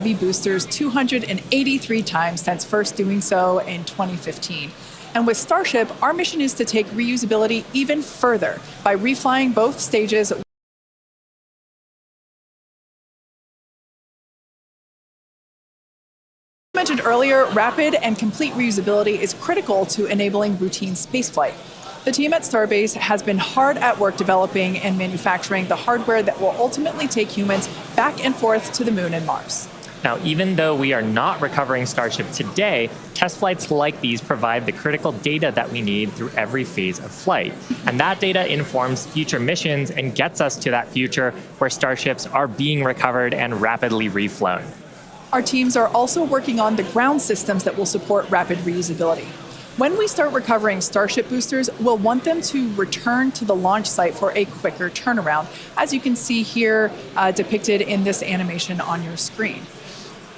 boosters 283 times since first doing so in 2015. And with Starship, our mission is to take reusability even further by reflying both stages. Mentioned earlier, rapid and complete reusability is critical to enabling routine spaceflight. The team at Starbase has been hard at work developing and manufacturing the hardware that will ultimately take humans back and forth to the moon and Mars. Now, even though we are not recovering Starship today, test flights like these provide the critical data that we need through every phase of flight. And that data informs future missions and gets us to that future where Starships are being recovered and rapidly reflown. Our teams are also working on the ground systems that will support rapid reusability. When we start recovering Starship boosters, we'll want them to return to the launch site for a quicker turnaround, as you can see here depicted in this animation on your screen.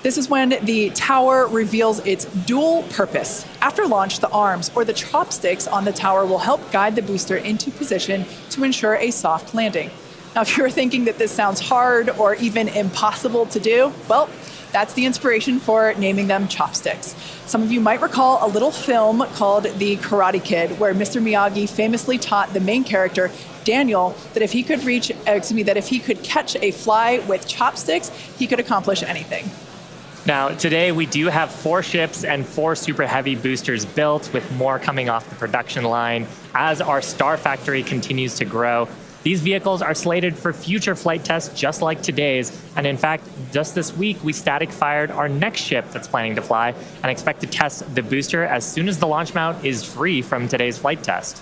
This is when the tower reveals its dual purpose. After launch, the arms or the chopsticks on the tower will help guide the booster into position to ensure a soft landing. Now, if you're thinking that this sounds hard or even impossible to do, well, that's the inspiration for naming them chopsticks. Some of you might recall a little film called The Karate Kid, where Mr. Miyagi famously taught the main character, Daniel, that if he could catch a fly with chopsticks, he could accomplish anything. Now, today we do have 4 ships and 4 Super Heavy boosters built, with more coming off the production line as our Star Factory continues to grow. These vehicles are slated for future flight tests just like today's, and in fact, just this week we static fired our next ship that's planning to fly and expect to test the booster as soon as the launch mount is free from today's flight test.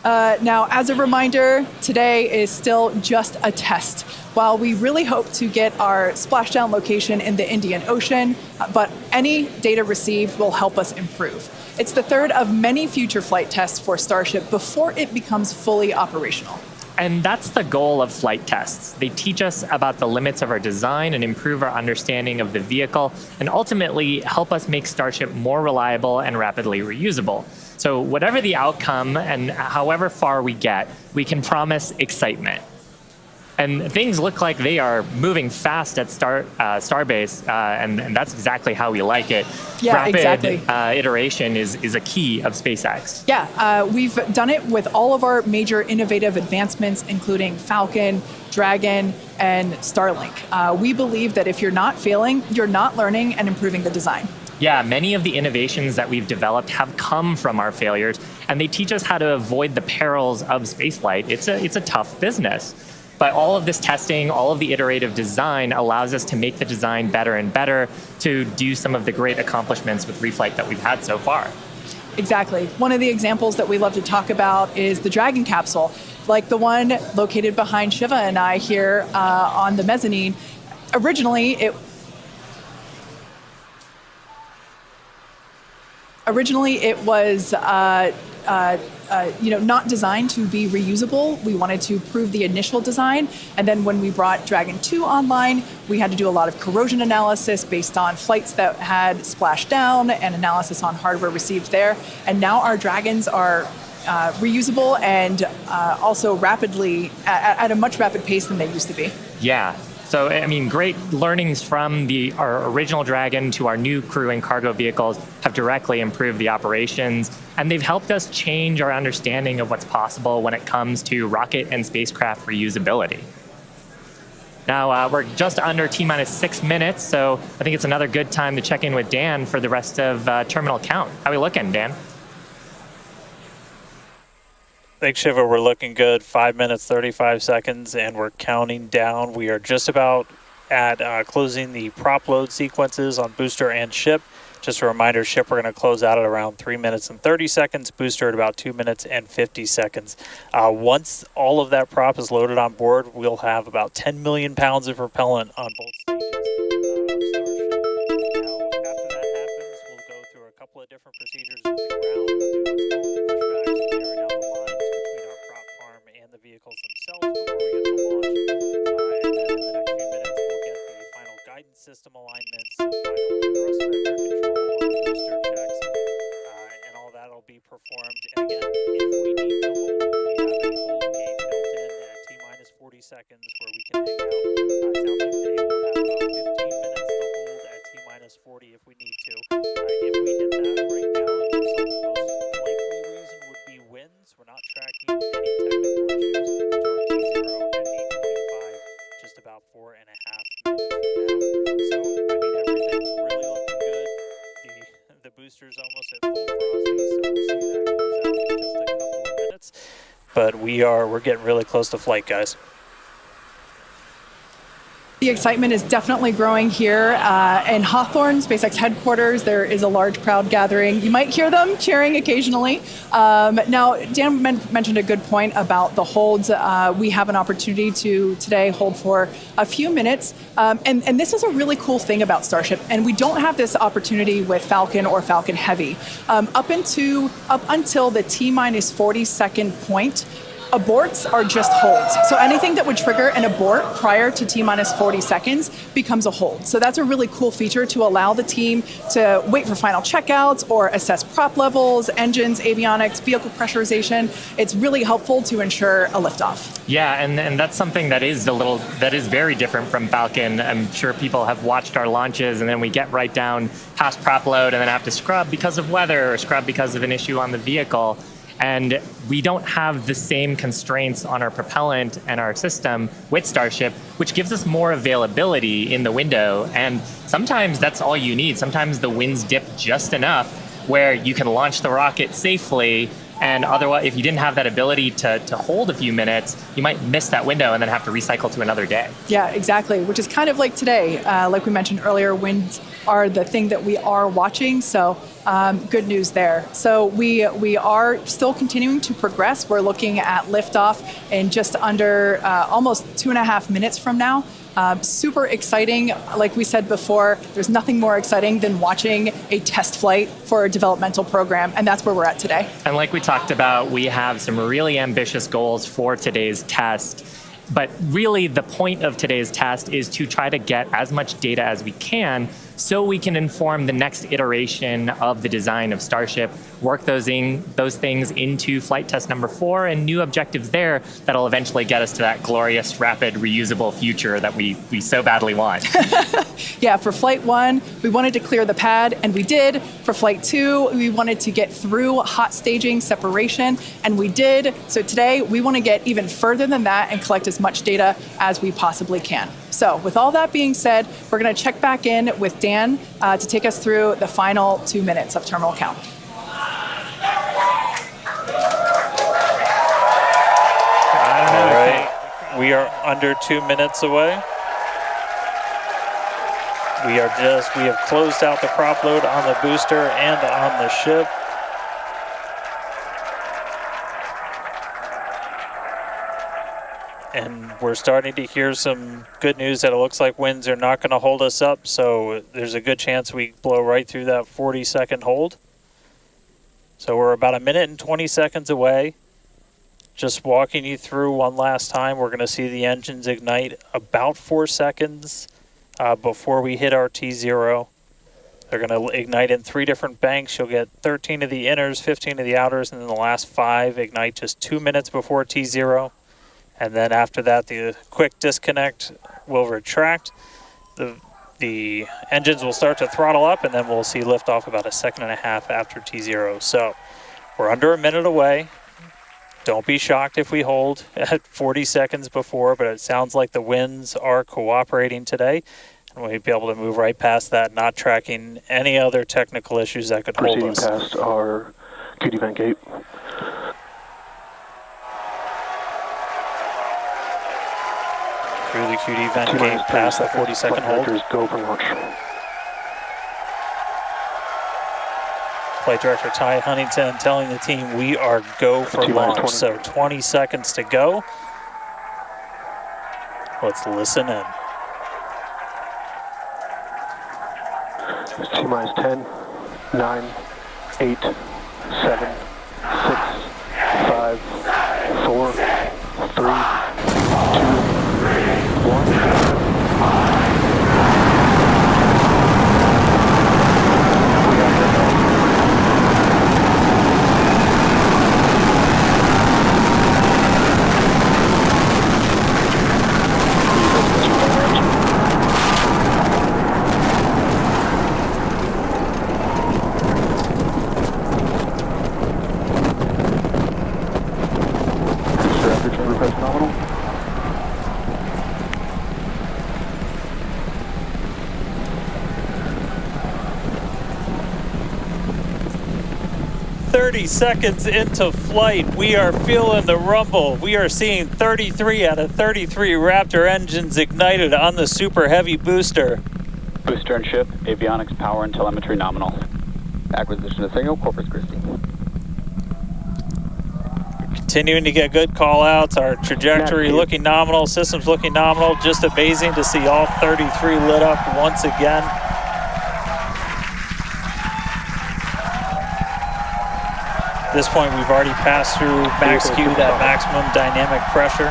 Now, as a reminder, today is still just a test. While we really hope to get our splashdown location in the Indian Ocean, but any data received will help us improve. It's the third of many future flight tests for Starship before it becomes fully operational. And that's the goal of flight tests. They teach us about the limits of our design and improve our understanding of the vehicle, and ultimately help us make Starship more reliable and rapidly reusable. So whatever the outcome and however far we get, we can promise excitement. And things look like they are moving fast at Starbase, and that's exactly how we like it. Yeah, Rapid exactly. Iteration is a key of SpaceX. Yeah, we've done it with all of our major innovative advancements, including Falcon, Dragon, and Starlink. We believe that if you're not failing, you're not learning and improving the design. Yeah, many of the innovations that we've developed have come from our failures, and they teach us how to avoid the perils of spaceflight. It's a tough business. But all of this testing, all of the iterative design allows us to make the design better and better to do some of the great accomplishments with reflight that we've had so far. Exactly. One of the examples that we love to talk about is the Dragon capsule, like the one located behind Shiva and I here on the mezzanine. Originally, it was not designed to be reusable. We wanted to prove the initial design, and then when we brought Dragon 2 online, we had to do a lot of corrosion analysis based on flights that had splashed down and analysis on hardware received there. And now our Dragons are reusable and also rapidly at a much rapid pace than they used to be. Yeah. So, I mean, great learnings from our original Dragon to our new crew and cargo vehicles have directly improved the operations, and they've helped us change our understanding of what's possible when it comes to rocket and spacecraft reusability. Now, we're just under T-minus 6 minutes, so I think it's another good time to check in with Dan for the rest of terminal count. How are we looking, Dan? Thanks, Shiva. We're looking good. 5 minutes, 35 seconds, and we're counting down. We are just about at closing the prop load sequences on booster and ship. Just a reminder, ship we're going to close out at around 3 minutes and 30 seconds, booster at about 2 minutes and 50 seconds. Once all of that prop is loaded on board, we'll have about 10 million pounds of propellant on both stages of Starship. Now, after that happens, we'll go through a couple of different procedures with the ground. We'll do what's called pushbacks, clearing out the lines between our prop farm and the vehicles themselves before we get to launch. And then in the next few minutes, we'll get the final guidance system alignments, the final thrust vector control, and booster checks, and all that will be performed. And again, if we need to hold, we have a hold gate built in at T-minus 40 seconds where we can hang out. It sounds like today we'll have about 15 minutes to hold. if we need to. If we hit that right now, it looks like the most likely reason would be winds. We're not tracking any technical issues to our T0 at 8:25, just about 4.5 minutes from now. So, I mean, everything's really looking good. The booster's almost at full frosty, so we'll see that close out in just a couple of minutes. But we're getting really close to flight, guys. The excitement is definitely growing here in Hawthorne, SpaceX headquarters. There is a large crowd gathering. You might hear them cheering occasionally. Now, Dan mentioned a good point about the holds. We have an opportunity to today hold for a few minutes. And this is a really cool thing about Starship. And we don't have this opportunity with Falcon or Falcon Heavy. Up until the T-minus 40-second point, aborts are just holds. So anything that would trigger an abort prior to T-minus 40 seconds becomes a hold. So that's a really cool feature to allow the team to wait for final checkouts or assess prop levels, engines, avionics, vehicle pressurization. It's really helpful to ensure a liftoff. Yeah, and that's something that is very different from Falcon. I'm sure people have watched our launches, and then we get right down past prop load and then have to scrub because of weather or scrub because of an issue on the vehicle. And we don't have the same constraints on our propellant and our system with Starship, which gives us more availability in the window. And sometimes that's all you need. Sometimes the winds dip just enough where you can launch the rocket safely. And otherwise, if you didn't have that ability to hold a few minutes, you might miss that window and then have to recycle to another day. Yeah, exactly, which is kind of like today. Like we mentioned earlier, winds are the thing that we are watching, so good news there. So we are still continuing to progress. We're looking at liftoff in just under almost 2.5 minutes from now. Super exciting. Like we said before, there's nothing more exciting than watching a test flight for a developmental program, and that's where we're at today. And like we talked about, we have some really ambitious goals for today's test. But really, the point of today's test is to try to get as much data as we can so we can inform the next iteration of the design of Starship, work those things into flight test number 4 and new objectives there that'll eventually get us to that glorious, rapid, reusable future that we so badly want. Yeah, for Flight 1, we wanted to clear the pad, and we did. For Flight 2, we wanted to get through hot staging separation, and we did. So today, we want to get even further than that and collect as much data as we possibly can. So with all that being said, we're going to check back in with Dan to take us through the final 2 minutes of terminal count. All right, we are under 2 minutes away. We have closed out the prop load on the booster and on the ship. And we're starting to hear some good news that it looks like winds are not going to hold us up, so there's a good chance we blow right through that 40-second hold. So we're about 1 minute and 20 seconds away. Just walking you through one last time, we're going to see the engines ignite about 4 seconds before we hit our T0. They're going to ignite in 3 different banks. You'll get 13 of the inners, 15 of the outers, and then the last 5 ignite just 2 minutes before T0. And then after that, the quick disconnect will retract. The engines will start to throttle up, and then we'll see liftoff about 1.5 seconds after T0. So we're under 1 minute away. Don't be shocked if we hold at 40 seconds before, but it sounds like the winds are cooperating today. And we'll be able to move right past that, not tracking any other technical issues that could hold us. Proceeding past our QD vent gate. Through the QD vent gate past the 40-second hold. Go for launch. Flight Director Ty Huntington telling the team we are go for launch. So 20 seconds to go. Let's listen in. T-minus 10, 9, 8, 7, 6, 5, 4, 3, 2, 1. 30 seconds into flight, we are feeling the rumble. We are seeing 33 out of 33 Raptor engines ignited on the Super Heavy booster. Booster and ship, avionics, power, and telemetry nominal. Acquisition of signal, Corpus Christi. Continuing to get good call outs. Our trajectory looking nominal, systems looking nominal. Just amazing to see all 33 lit up once again. At this point, we've already passed through max Q, that maximum dynamic pressure,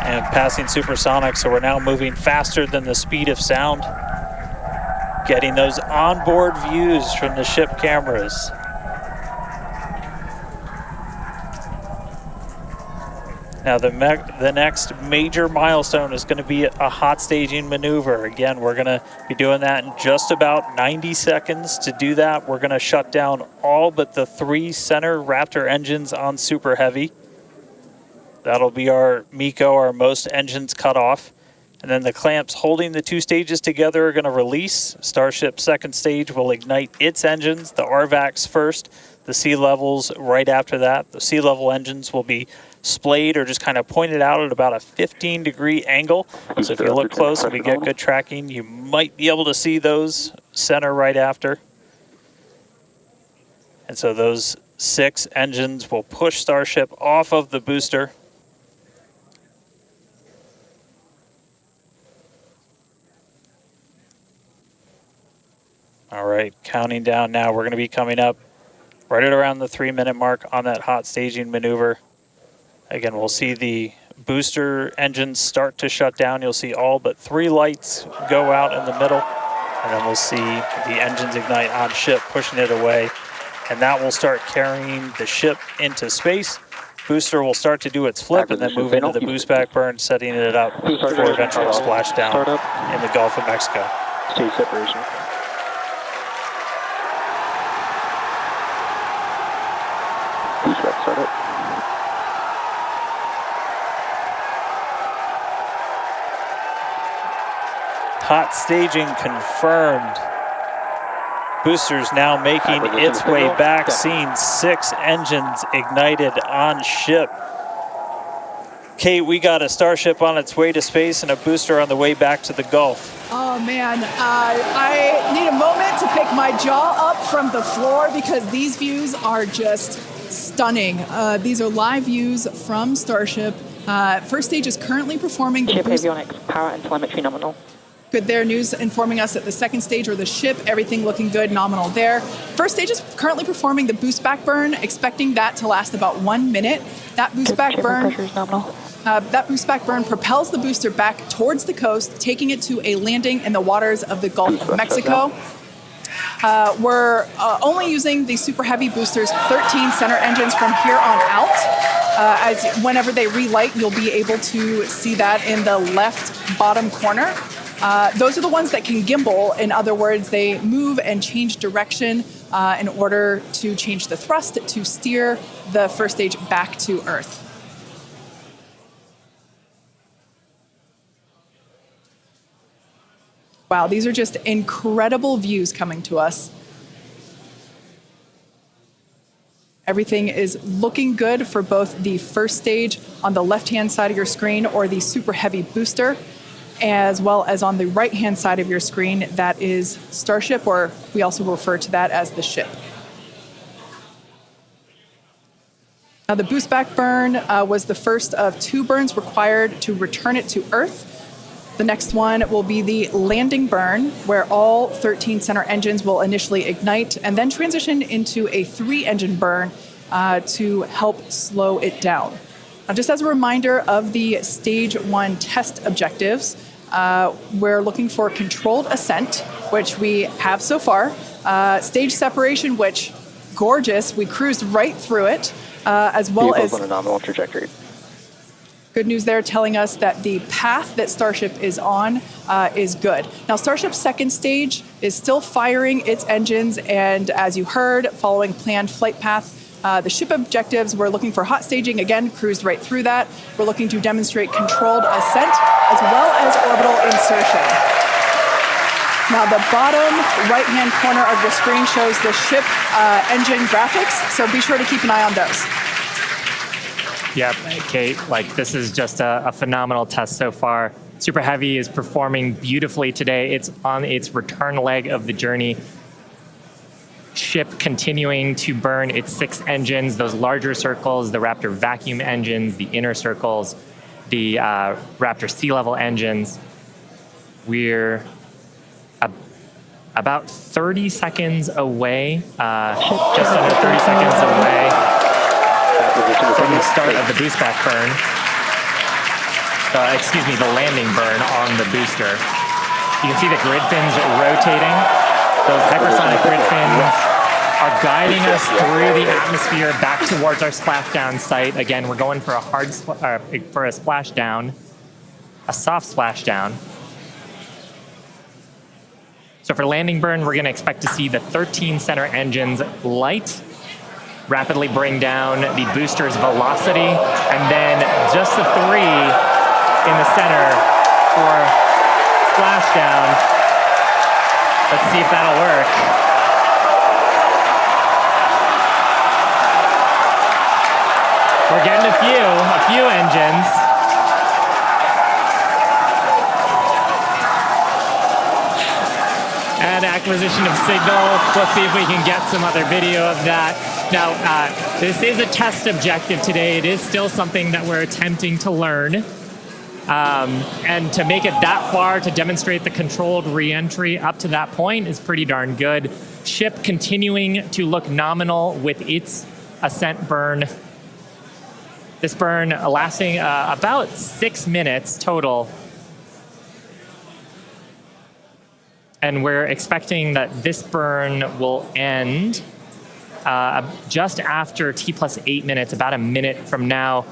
and passing supersonic, so we're now moving faster than the speed of sound, getting those onboard views from the ship cameras. Now the next major milestone is going to be a hot staging maneuver. Again, we're going to be doing that in just about 90 seconds. To do that, we're going to shut down all but the 3 center Raptor engines on Super Heavy. That'll be our MECO, our most engines cut off. And then the clamps holding the 2 stages together are going to release. Starship second stage will ignite its engines, the RVACs first, the sea levels right after that. The sea level engines will be splayed or just kind of pointed out at about a 15-degree angle. So if you look close and we get good tracking, you might be able to see those center right after. And so those 6 engines will push Starship off of the booster. All right, counting down now. We're going to be coming up right at around the 3-minute mark on that hot staging maneuver. Again, we'll see the booster engines start to shut down. You'll see all but 3 lights go out in the middle. And then we'll see the engines ignite on ship, pushing it away. And that will start carrying the ship into space. Booster will start to do its flip and then move into the boost back burn, setting it up for eventual splashdown in the Gulf of Mexico. Stage separation. Boost back startup. Hot staging confirmed. Booster's now making its way back, seeing 6 engines ignited on ship. Kate, we got a Starship on its way to space and a booster on the way back to the Gulf. Oh man, I need a moment to pick my jaw up from the floor because these views are just stunning. These are live views from Starship. First stage is currently performing the ship avionics, power, and telemetry nominal. Good there, news informing us that the second stage or the ship, everything looking good, nominal there. First stage is currently performing the boost back burn, expecting that to last about 1 minute. That boost back burn, pressure is nominal. That boost back burn propels the booster back towards the coast, taking it to a landing in the waters of the Gulf of Mexico. We're only using the Super Heavy boosters, 13 center engines from here on out. As whenever they relight, you'll be able to see that in the left bottom corner. Those are the ones that can gimbal. In other words, they move and change direction in order to change the thrust to steer the first stage back to Earth. Wow, these are just incredible views coming to us. Everything is looking good for both the first stage on the left-hand side of your screen or the Super Heavy booster, as well as on the right-hand side of your screen, that is Starship, or we also refer to that as the ship. Now, the boost back burn was the first of 2 burns required to return it to Earth. The next one will be the landing burn, where all 13 center engines will initially ignite and then transition into a 3-engine burn to help slow it down. Now, just as a reminder of the stage 1 test objectives, we're looking for controlled ascent, which we have so far. Stage separation, which gorgeous, we cruised right through it, as well as on a nominal trajectory. Good news there, telling us that the path that Starship is on is good. Now, Starship's second stage is still firing its engines, and as you heard, following planned flight path. The ship objectives, we're looking for hot staging, again, cruised right through that. We're looking to demonstrate controlled ascent, as well as orbital insertion. Now the bottom right-hand corner of your screen shows the ship engine graphics, so be sure to keep an eye on those. Yep, Kate, like this is just a phenomenal test so far. Super Heavy is performing beautifully today. It's on its return leg of the journey. Ship continuing to burn its 6 engines, those larger circles, the Raptor vacuum engines, the inner circles, the Raptor sea level engines. We're about 30 seconds away, just under 30 seconds away from the start of the boost back burn. Excuse me, the landing burn on the booster. You can see the grid fins rotating. Those hypersonic grid fins are guiding us through the atmosphere back towards our splashdown site. Again, we're going for a splashdown, a soft splashdown. So for landing burn, we're going to expect to see the 13 center engines light, rapidly bring down the booster's velocity, and then just the 3 in the center for splashdown. Let's see if that'll work. We're getting a few engines. And acquisition of signal. We'll see if we can get some other video of that. Now, this is a test objective today. It is still something that we're attempting to learn. And to make it that far, to demonstrate the controlled re-entry up to that point is pretty darn good. Ship continuing to look nominal with its ascent burn. This burn lasting about 6 minutes total. And we're expecting that this burn will end just after T+8 minutes, about a minute from now.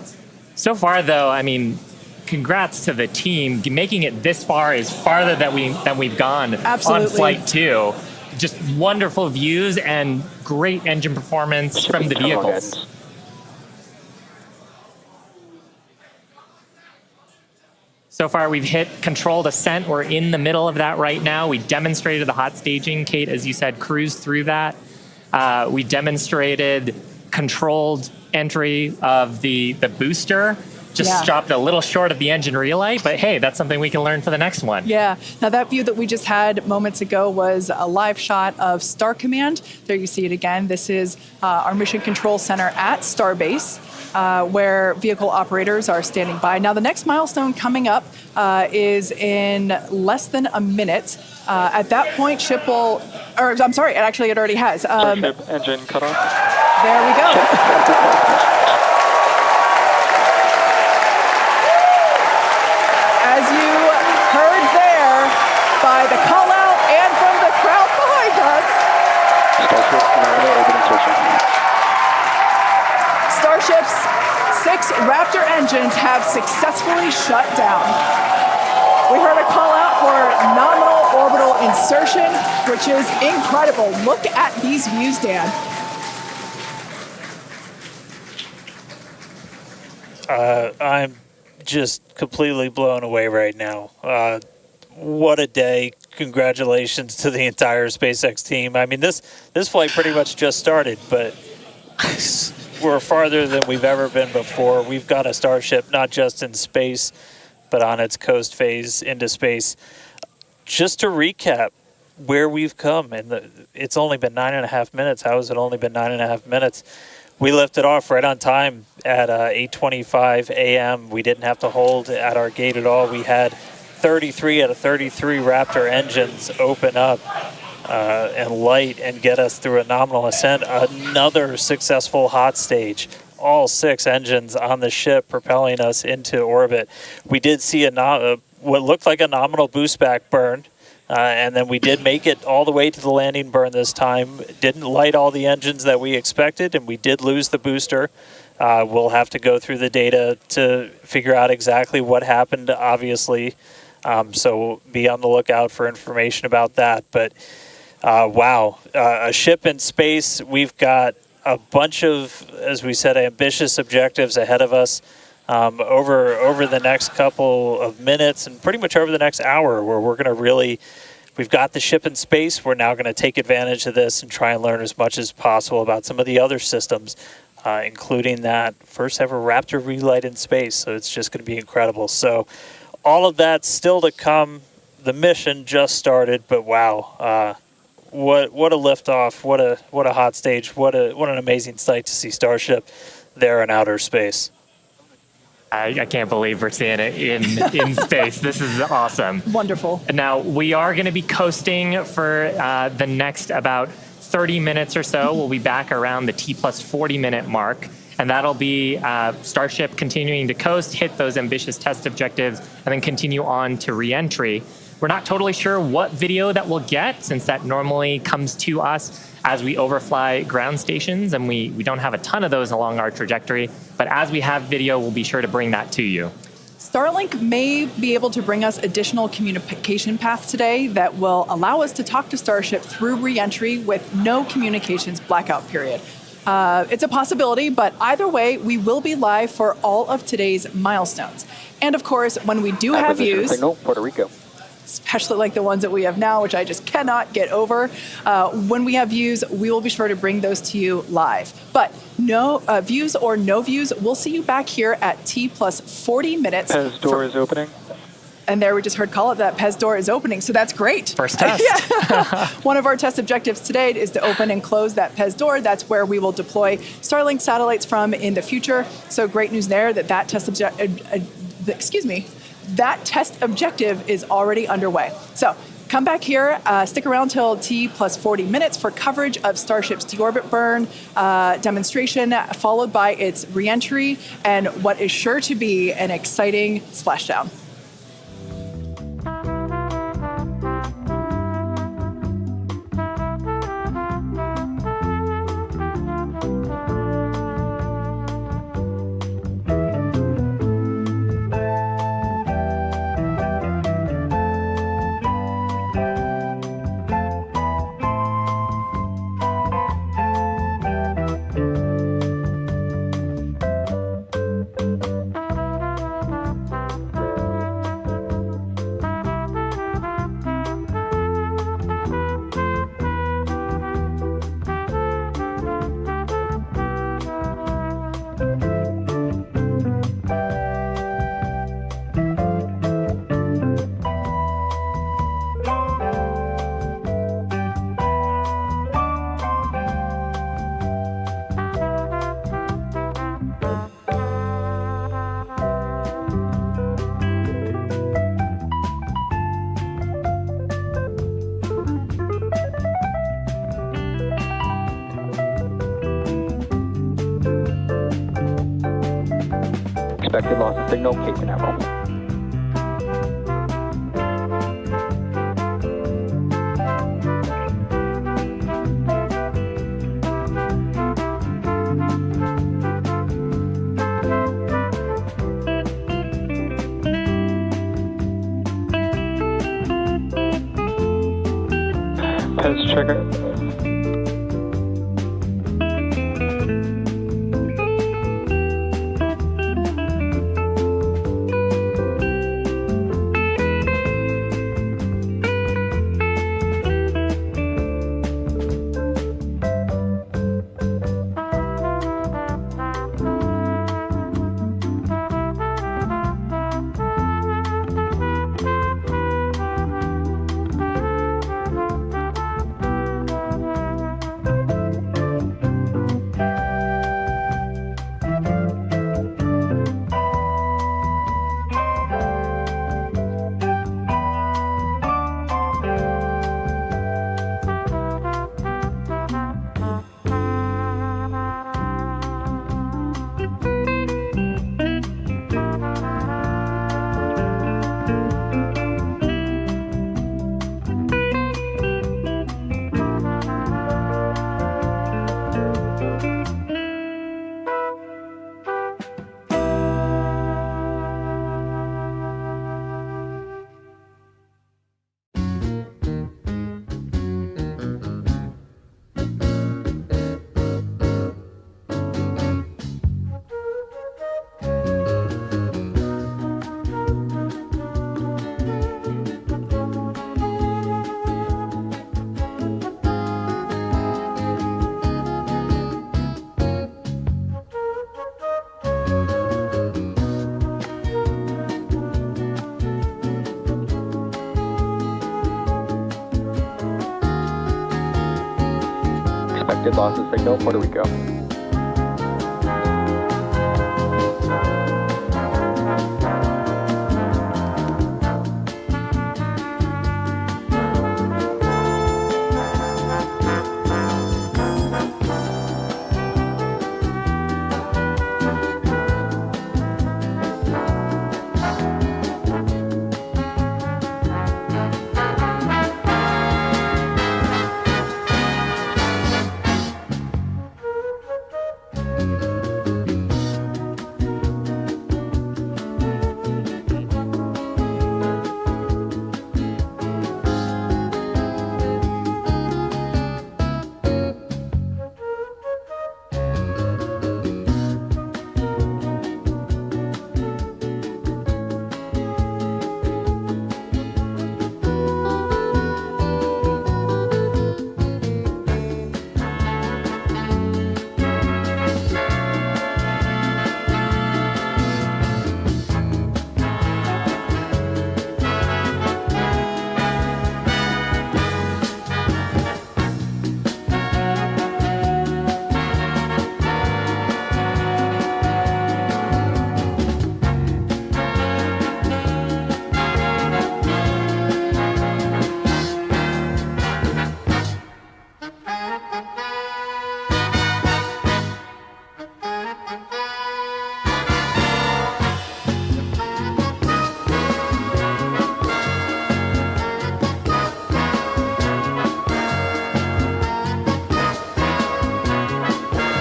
So far, though, I mean, congrats to the team. Making it this far is farther than we've gone. Absolutely. On Flight 2. Just wonderful views and great engine performance from the vehicles. So far, we've hit controlled ascent. We're in the middle of that right now. We demonstrated the hot staging. Kate, as you said, cruised through that. We demonstrated controlled entry of the booster. Just stopped a little short of the engine relight, but hey, that's something we can learn for the next one. Yeah. Now that view that we just had moments ago was a live shot of Star Command. There you see it again. This is our mission control center at Starbase. Where vehicle operators are standing by. Now, the next milestone coming up is in less than a minute. At that point, ship will, or I'm sorry, actually it already has. Starship engine cut off. There we go. As you heard there by the call out and from the crowd behind us. Starship open insertion. Starship's 6 Raptor engines have successfully shut down. We heard a call out for nominal orbital insertion, which is incredible. Look at these views, Dan. I'm just completely blown away right now. What a day. Congratulations to the entire SpaceX team. I mean, this flight pretty much just started, but we're farther than we've ever been before. We've got a Starship not just in space, but on its coast phase into space. Just to recap where we've come, and it's only been 9.5 minutes. How has it only been 9.5 minutes? We lifted off right on time at 8:25 a.m. We didn't have to hold at our gate at all. We had 33 out of 33 Raptor engines open up and light and get us through a nominal ascent. Another successful hot stage. All 6 engines on the ship propelling us into orbit. We did see what looked like a nominal boost back burn. And then we did make it all the way to the landing burn this time. Didn't light all the engines that we expected, and we did lose the booster. We'll have to go through the data to figure out exactly what happened, obviously. So be on the lookout for information about that. But wow, a ship in space. We've got a bunch of, as we said, ambitious objectives ahead of us. Over the next couple of minutes and pretty much over the next hour, where we're going to really we've got the ship in space. We're now going to take advantage of this and try and learn as much as possible about some of the other systems, including that first ever Raptor relight in space. So it's just going to be incredible. So all of that still to come. The mission just started, but wow, what a liftoff! What a hot stage! What an amazing sight to see Starship there in outer space. I can't believe we're seeing it in space. This is awesome. Wonderful. Now, we are going to be coasting for the next about 30 minutes or so. We'll be back around the T plus 40 minute mark. And that'll be Starship continuing to coast, hit those ambitious test objectives, and then continue on to re-entry. We're not totally sure what video that we'll get, since that normally comes to us as we overfly ground stations, and we don't have a ton of those along our trajectory. But as we have video, we'll be sure to bring that to you. Starlink may be able to bring us additional communication paths today that will allow us to talk to Starship through re-entry with no communications blackout period. It's a possibility, but either way, we will be live for all of today's milestones. And of course, when we do have views, signal, Puerto Rico. especially like the ones that we have now, which I just cannot get over. When we have views, we will be sure to bring those to you live. But no views or no views, we'll see you back here at T plus 40 minutes. Pez door is opening. And there we just heard call it that Pez door is opening, so that's great. First test. Yeah. One of our test objectives today is to open and close that Pez door. That's where we will deploy Starlink satellites from in the future. So great news there that that test that test objective is already underway. So come back here, stick around till T plus 40 minutes for coverage of Starship's deorbit burn demonstration, followed by its re-entry and what is sure to be an exciting splashdown. Expected loss of signal, Cape Canaveral. Pez trigger. Did lost the signal, Puerto Rico.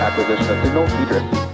Acquisition of signal, Idris.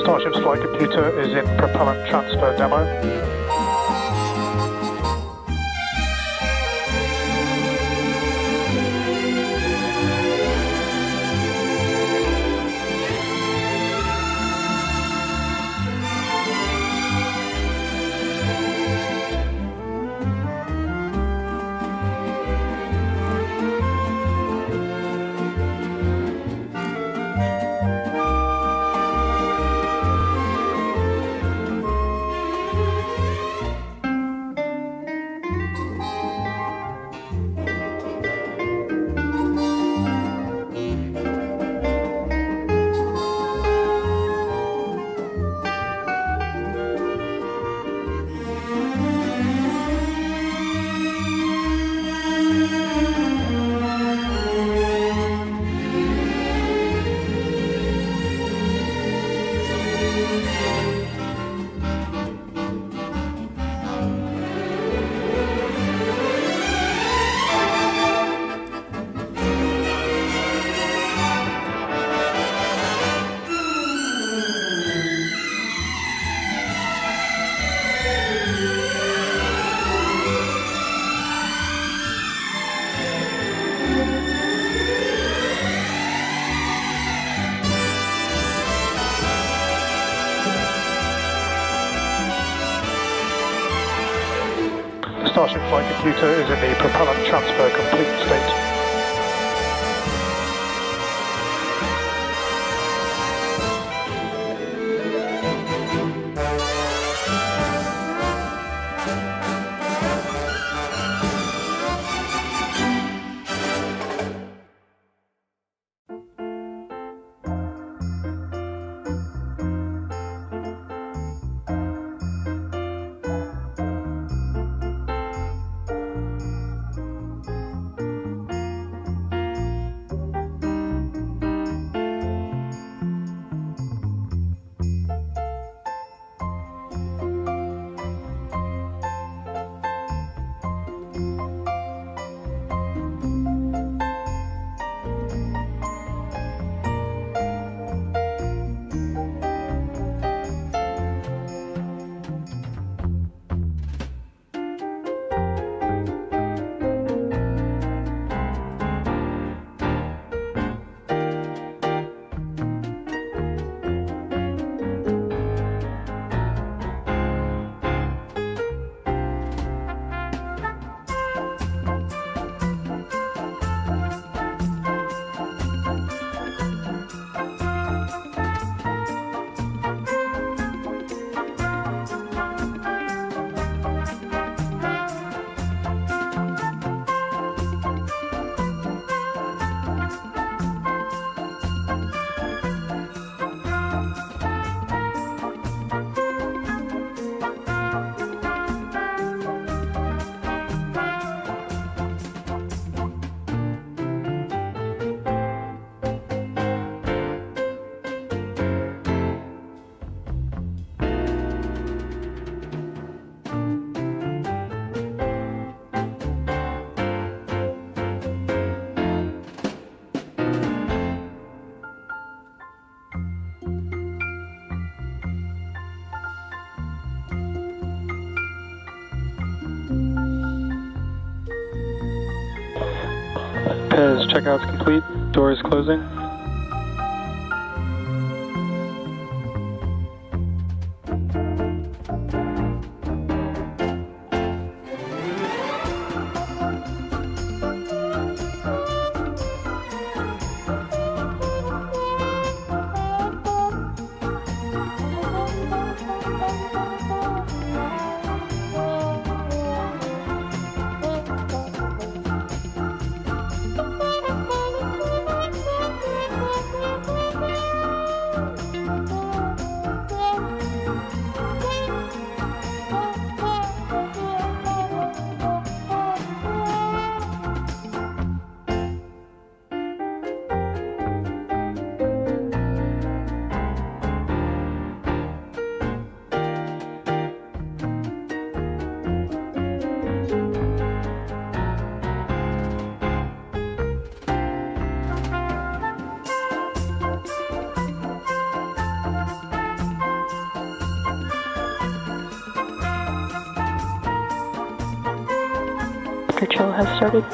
Starship's flight computer is in propellant transfer demo. Starship flight computer is in the propellant transfer complete state. Pez checkout's complete. Doors closing. Control has started.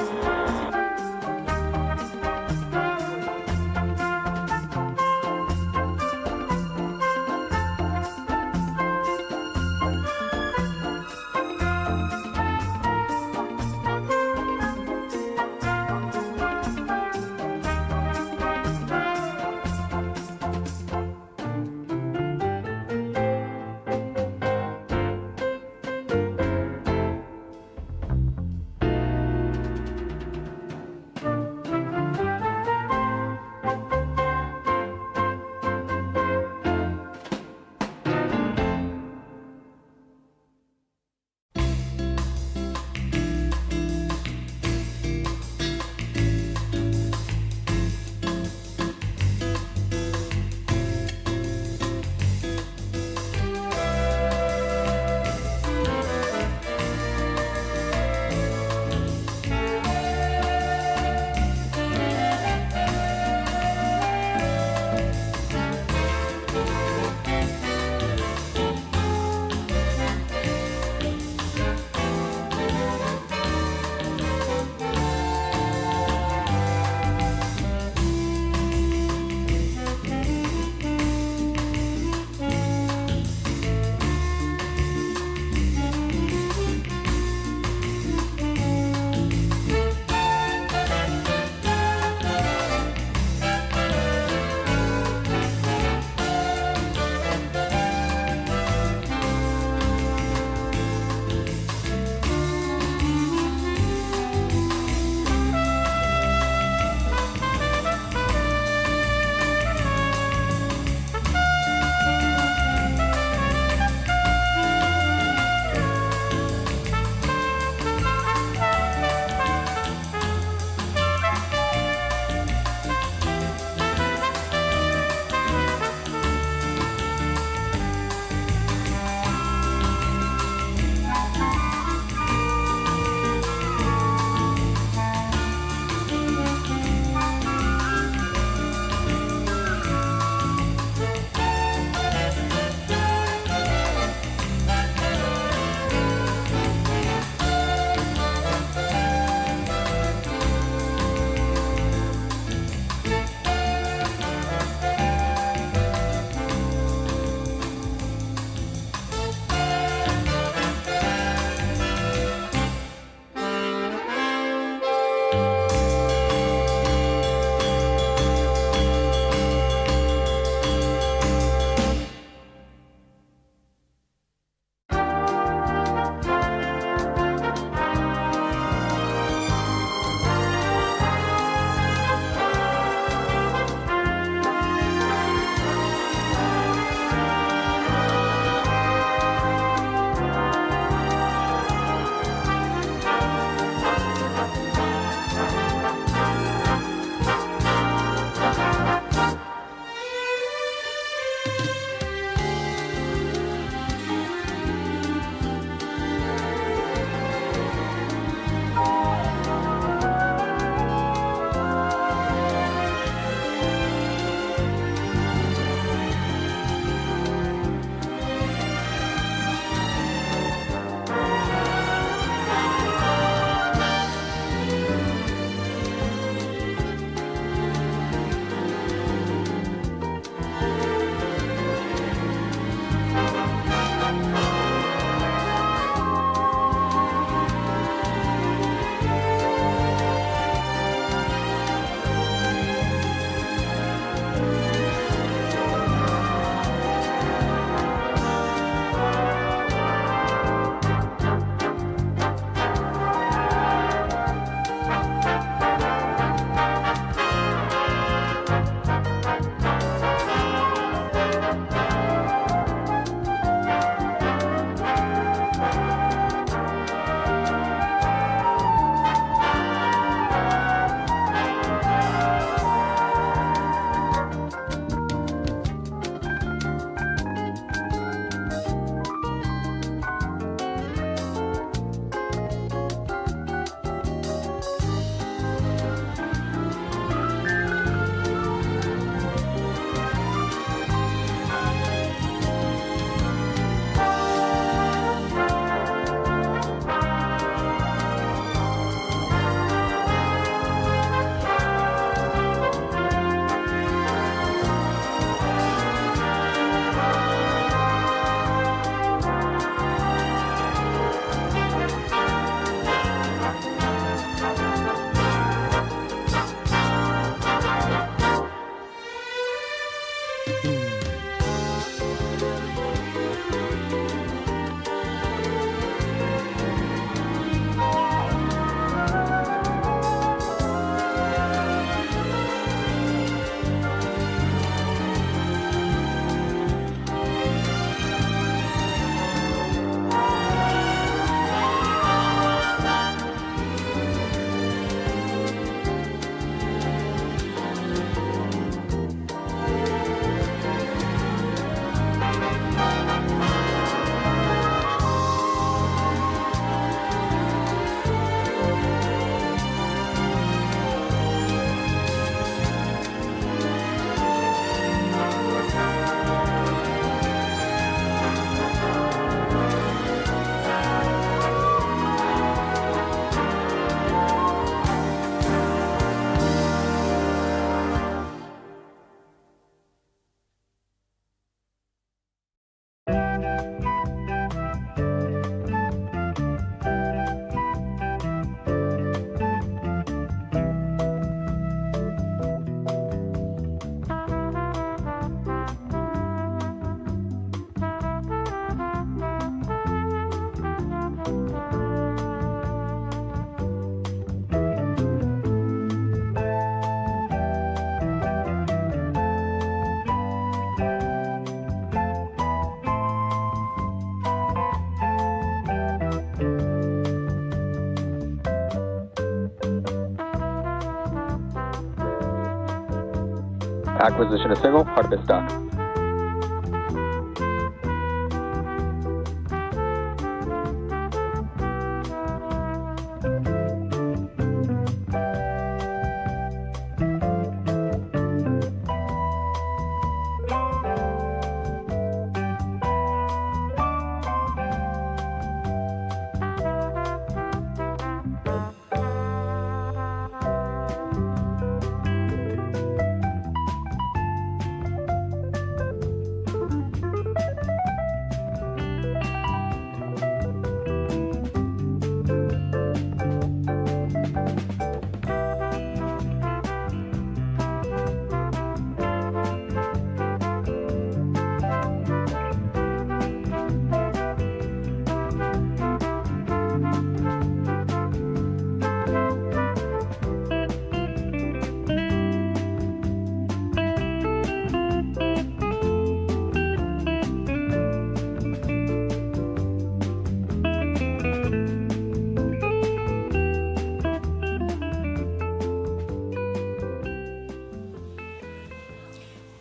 Acquisition of signal, hard to bit stock.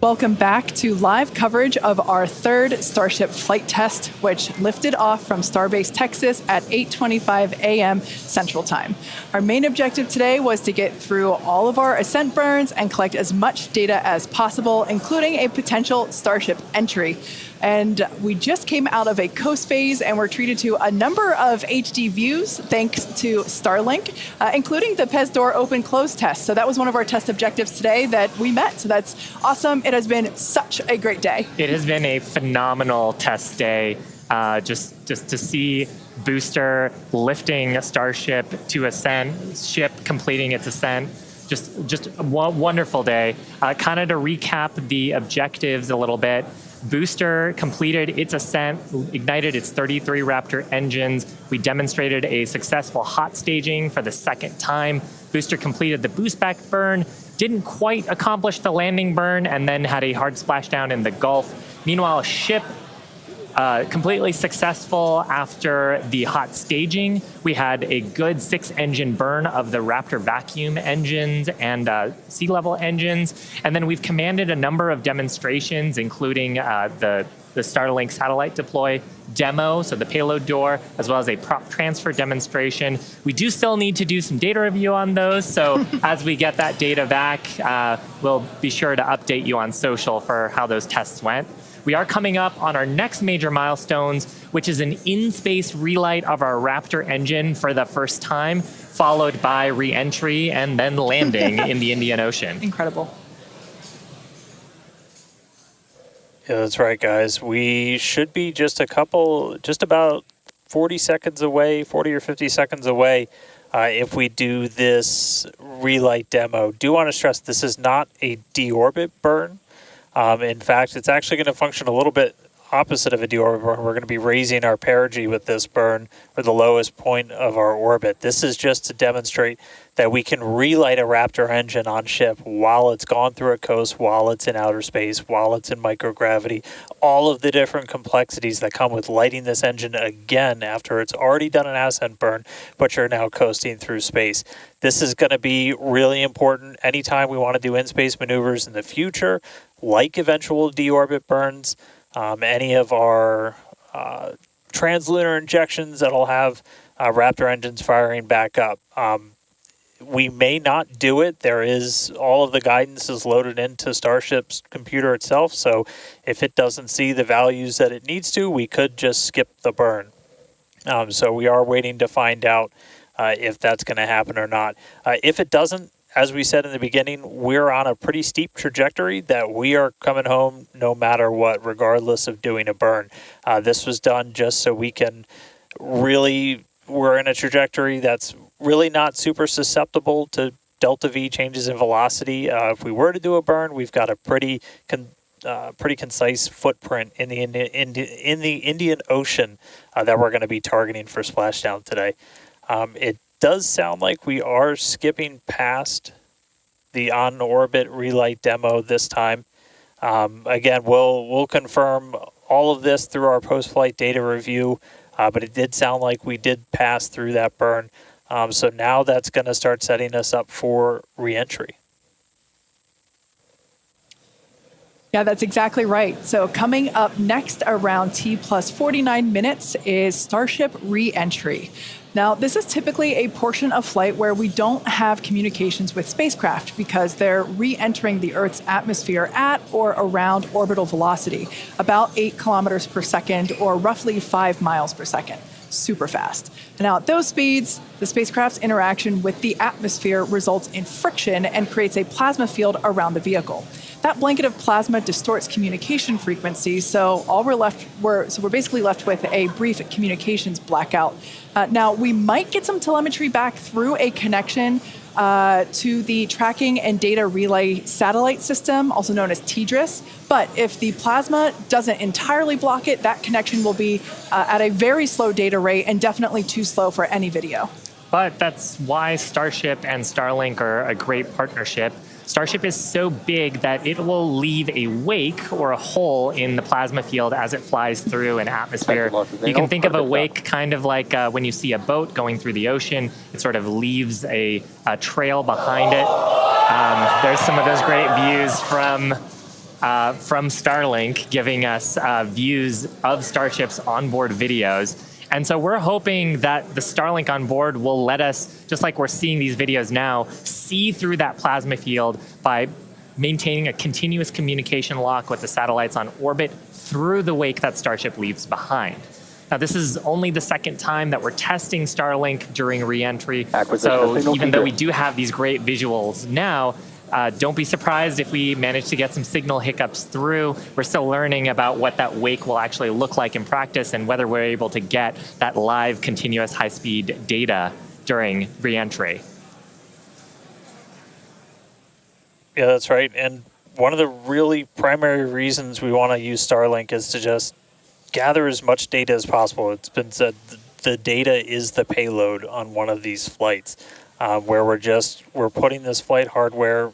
Welcome back to live coverage of our third Starship flight test, which lifted off from Starbase, Texas at 8:25 a.m. Central Time. Our main objective today was to get through all of our ascent burns and collect as much data as possible, including a potential Starship entry. And we just came out of a coast phase and were treated to a number of HD views thanks to Starlink, including the PEZ door open-close test. So that was one of our test objectives today that we met. So that's awesome. It has been such a great day. It has been a phenomenal test day. Just to see booster lifting a Starship to ascent, ship completing its ascent. Just a wonderful day. Kind of to recap the objectives a little bit. Booster completed its ascent, ignited its 33 Raptor engines. We demonstrated a successful hot staging for the second time. Booster completed the boost back burn, didn't quite accomplish the landing burn, and then had a hard splashdown in the Gulf. Meanwhile, ship completely successful after the hot staging. We had a good 6-engine burn of the Raptor vacuum engines and sea level engines. And then we've commanded a number of demonstrations, including the Starlink satellite deploy demo, so the payload door, as well as a prop transfer demonstration. We do still need to do some data review on those. So as we get that data back, we'll be sure to update you on social for how those tests went. We are coming up on our next major milestones, which is an in-space relight of our Raptor engine for the first time, followed by re-entry and then landing in the Indian Ocean. Incredible. Yeah, that's right, guys. We should be just about 40 seconds away, 40 or 50 seconds away if we do this relight demo. Do want to stress this is not a deorbit burn. In fact, it's actually going to function a little bit opposite of a deorbit burn. We're going to be raising our perigee with this burn for the lowest point of our orbit. This is just to demonstrate that we can relight a Raptor engine on ship while it's gone through a coast, while it's in outer space, while it's in microgravity, all of the different complexities that come with lighting this engine again after it's already done an ascent burn, but you're now coasting through space. This is going to be really important anytime we want to do in-space maneuvers in the future, like eventual deorbit burns, any of our translunar injections that'll have Raptor engines firing back up. We may not do it. There is all of the guidance is loaded into Starship's computer itself, so if it doesn't see the values that it needs to, we could just skip the burn. So we are waiting to find out if that's going to happen or not. If it doesn't, as we said in the beginning, we're on a pretty steep trajectory that we are coming home no matter what, regardless of doing a burn. This was done just so we can really, we're in a trajectory that's really not super susceptible to delta V changes in velocity. If we were to do a burn, we've got a pretty concise footprint in the Indian Ocean that we're going to be targeting for splashdown today. It does sound like we are skipping past the on-orbit relight demo this time. Again, we'll confirm all of this through our post-flight data review, but it did sound like we did pass through that burn. So now that's going to start setting us up for re-entry. Yeah, that's exactly right. So coming up next around T plus 49 minutes is StarShip Re-Entry. Now, this is typically a portion of flight where we don't have communications with spacecraft because they're re-entering the Earth's atmosphere at or around orbital velocity, about 8 kilometers per second or roughly 5 miles per second. Super fast. Now, at those speeds, the spacecraft's interaction with the atmosphere results in friction and creates a plasma field around the vehicle. That blanket of plasma distorts communication frequencies, so we're basically left with a brief communications blackout. Now, we might get some telemetry back through a connection to the Tracking and Data Relay Satellite System, also known as TDRS. But if the plasma doesn't entirely block it, that connection will be at a very slow data rate and definitely too slow for any video. But that's why Starship and Starlink are a great partnership. Starship is so big that it will leave a wake or a hole in the plasma field as it flies through an atmosphere. You can think of a wake kind of like when you see a boat going through the ocean. It sort of leaves a trail behind it. There's some of those great views from Starlink giving us views of Starship's onboard videos. And so we're hoping that the Starlink on board will let us, just like we're seeing these videos now, see through that plasma field by maintaining a continuous communication lock with the satellites on orbit through the wake that Starship leaves behind. Now, this is only the second time that we're testing Starlink during re-entry. So even though we do have these great visuals now, don't be surprised if we manage to get some signal hiccups through. We're still learning about what that wake will actually look like in practice and whether we're able to get that live continuous high-speed data during re-entry. Yeah, that's right. And one of the really primary reasons we want to use Starlink is to just gather as much data as possible. It's been said the data is the payload on one of these flights, where we're putting this flight hardware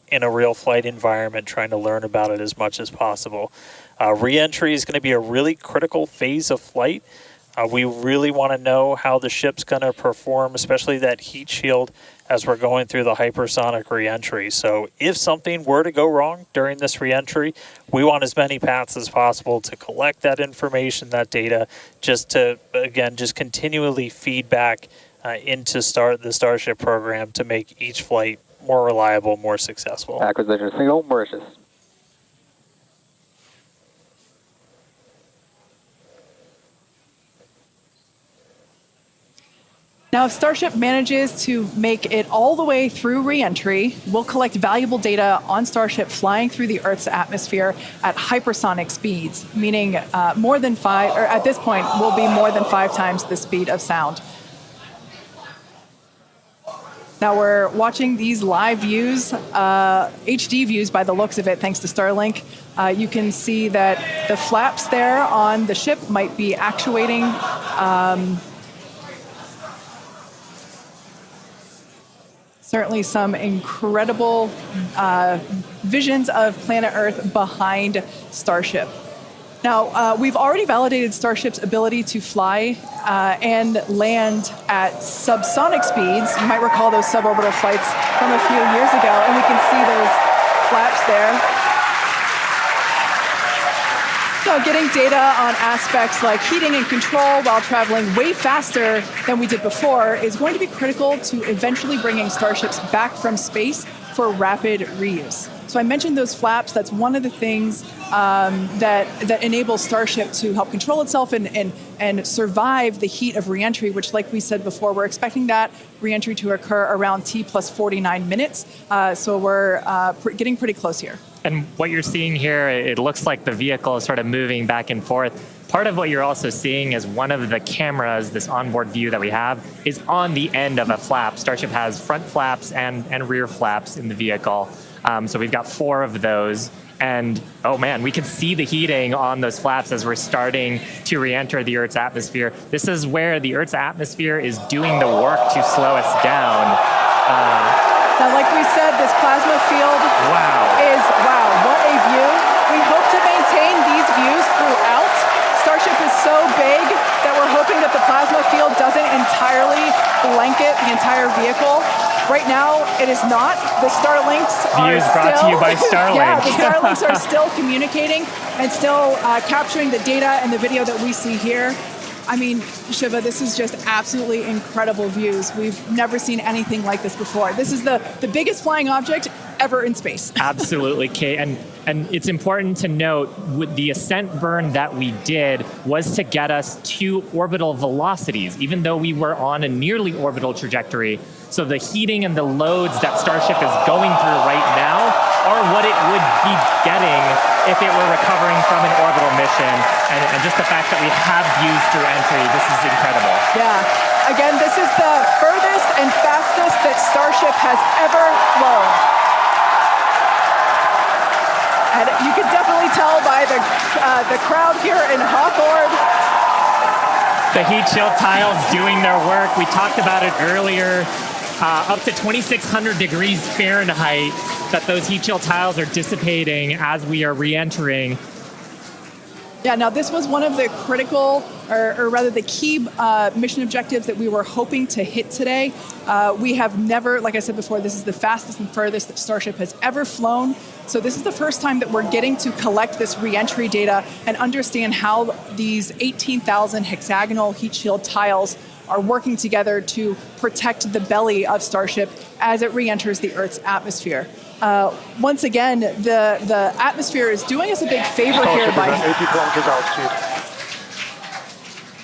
in a real flight environment, trying to learn about it as much as possible. Re-entry is going to be a really critical phase of flight. We really want to know how the ship's going to perform, especially that heat shield as we're going through the hypersonic re-entry. So if something were to go wrong during this re-entry, we want as many paths as possible to collect that information, that data, just to, again, just continually feed back into the Starship program to make each flight more reliable, more successful. Acquisition signal, Mauritius. Now, if Starship manages to make it all the way through re-entry, we'll collect valuable data on Starship flying through the Earth's atmosphere at hypersonic speeds, meaning more than 5, or at this point, will be more than 5 times the speed of sound. Now we're watching these live views, HD views by the looks of it, thanks to Starlink. You can see that the flaps there on the ship might be actuating. Certainly some incredible visions of planet Earth behind Starship. Now, we've already validated Starship's ability to fly and land at subsonic speeds. You might recall those suborbital flights from a few years ago, and we can see those flaps there. So getting data on aspects like heating and control while traveling way faster than we did before is going to be critical to eventually bringing Starships back from space for rapid reuse. So I mentioned those flaps. That's one of the things that enables Starship to help control itself and survive the heat of reentry, which, like we said before, we're expecting that reentry to occur around T plus 49 minutes. So we're getting pretty close here. And what you're seeing here, it looks like the vehicle is sort of moving back and forth. Part of what you're also seeing is one of the cameras, this onboard view that we have, is on the end of a flap. Starship has front flaps and rear flaps in the vehicle. So we've got 4 of those. And oh man, we can see the heating on those flaps as we're starting to re-enter the Earth's atmosphere. This is where the Earth's atmosphere is doing the work to slow us down. Now, like we said, this plasma field is, wow, what a view. We hope to maintain these views throughout. Starship is so big that we're hoping that the plasma field doesn't entirely blanket the entire vehicle. Right now, it is not. The Starlinks are Views still... brought to you by Starlink. Yeah, the Starlinks are still communicating and still capturing the data and the video that we see here. I mean, Shiva, this is just absolutely incredible views. We've never seen anything like this before. This is the biggest flying object ever in space. Absolutely, Kate. And it's important to note, with the ascent burn that we did was to get us to orbital velocities, even though we were on a nearly orbital trajectory. So the heating and the loads that Starship is going through right now are what it would be getting if it were recovering from an orbital mission. And just the fact that we have views through entry, this is incredible. Yeah. Again, this is the furthest and fastest that Starship has ever flown. And you can definitely tell by the crowd here in Hawthorne. The heat shield tiles doing their work. We talked about it earlier. Up to 2,600 degrees Fahrenheit that those heat shield tiles are dissipating as we are re-entering. Yeah, now this was one of the critical, or rather the key mission objectives that we were hoping to hit today. We have never, like I said before, this is the fastest and furthest that Starship has ever flown. So this is the first time that we're getting to collect this re-entry data and understand how these 18,000 hexagonal heat shield tiles are working together to protect the belly of Starship as it re-enters the Earth's atmosphere. Once again, the atmosphere is doing us a big favor here by... 80 kilometers altitude.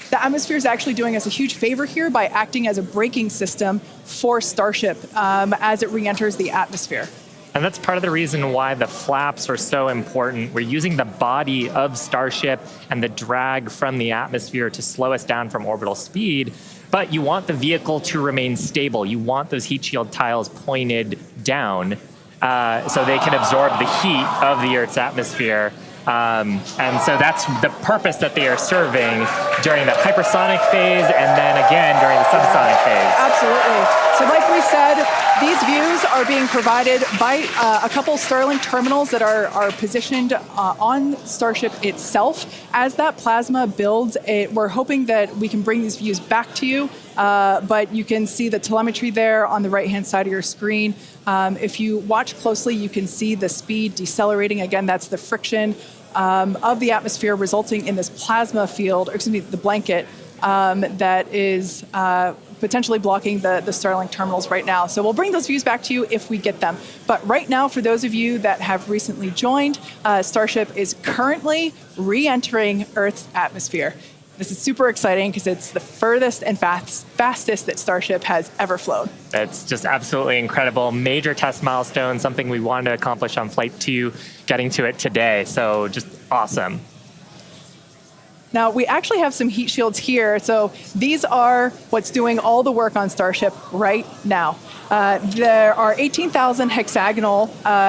The atmosphere is actually doing us a huge favor here by acting as a braking system for Starship as it re-enters the atmosphere. And that's part of the reason why the flaps are so important. We're using the body of Starship and the drag from the atmosphere to slow us down from orbital speed, but you want the vehicle to remain stable. You want those heat shield tiles pointed down so they can absorb the heat of the Earth's atmosphere. And so that's the purpose that they are serving during the hypersonic phase and then again during the subsonic phase. Absolutely. So like we said, these views are being provided by a couple Starlink terminals that are positioned on Starship itself. As that plasma builds, we're hoping that we can bring these views back to you, but you can see the telemetry there on the right-hand side of your screen. If you watch closely, you can see the speed decelerating. Again, that's the friction of the atmosphere resulting in this plasma field, or excuse me, the blanket that is potentially blocking the Starlink terminals right now. So we'll bring those views back to you if we get them. But right now, for those of you that have recently joined, Starship is currently re-entering Earth's atmosphere. This is super exciting because it's the furthest and fastest that Starship has ever flown. It's just absolutely incredible. Major test milestone, something we wanted to accomplish on Flight 2, getting to it today. So just awesome. Now, we actually have some heat shields here. So these are what's doing all the work on Starship right now. There are 18,000 hexagonal